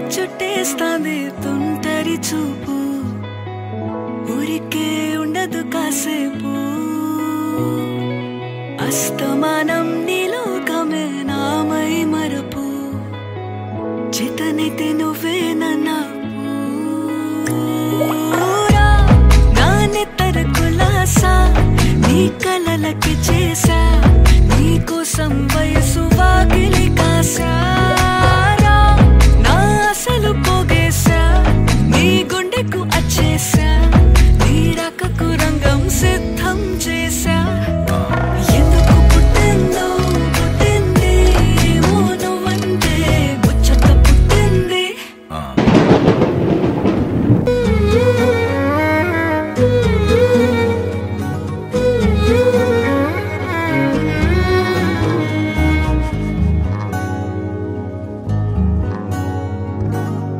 చుట్టేస్తాంది తుంటరి చూపు ఊరికే ఉండదు కాసేపు అస్తమానం నీలోకమే నామై మరపు చేతనైతే నువ్వే నన్నా నా నెత్తర కులాసా నీ కలలకి చేసా నీ కోసం వయసు వాకిలి కాసా సిద్ధం చేశా ఎందుకు పుట్టిందో పుట్టింది ఏమో నువ్వంటే ముచ్చట పుట్టింది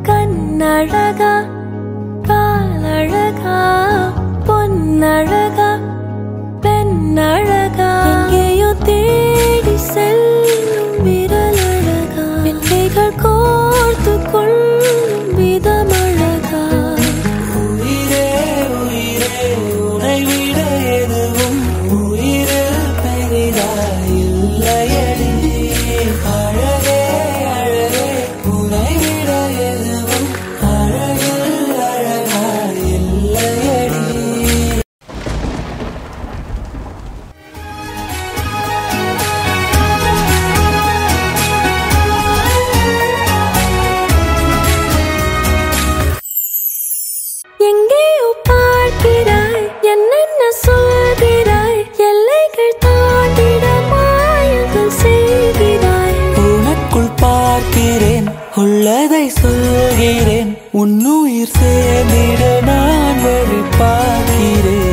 కన్నడగా కాలడగా பொன்னழகா பெண்ணழகா எங்கேயோ தேடி செல்லும் விரலழகா பிள்ளைகள் கோர்த்து கொள்ளும் விதமழகா உயிரே உயிரே உனை விட எதுவும் உயிரில் பெரிதாயில்லையடி அழகே அழகே உனை விட எதுவும் அழகில் அழகாயில்லையடி எங்கேயோ பார்க்கிறாய் என்னென்ன சொல்கிறாய் எல்லைகள் தாண்டிட மாயங்கள் செய்கிறாய் உனக்குள் பார்க்கிறேன் உள்ளதை சொல்கிறேன் உன்னுயிர் சேர்ந்திட நான் வழி பார்க்கிறேன்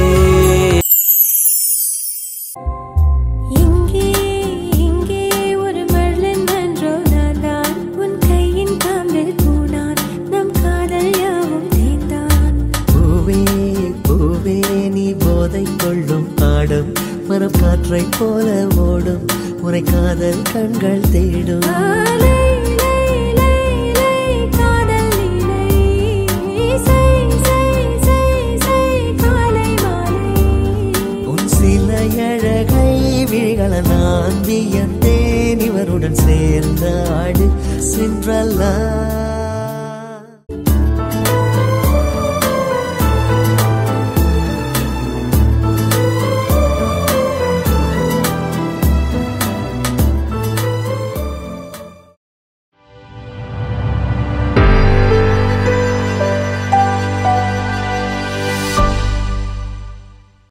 மரம் காற்றை போல ஓடும் உரை காதல் கண்கள் தேடும் உன் சில அழகை விழிகள நான் வியந்தேன் இவருடன் சேர்ந்த ஆடு சென்றல்லா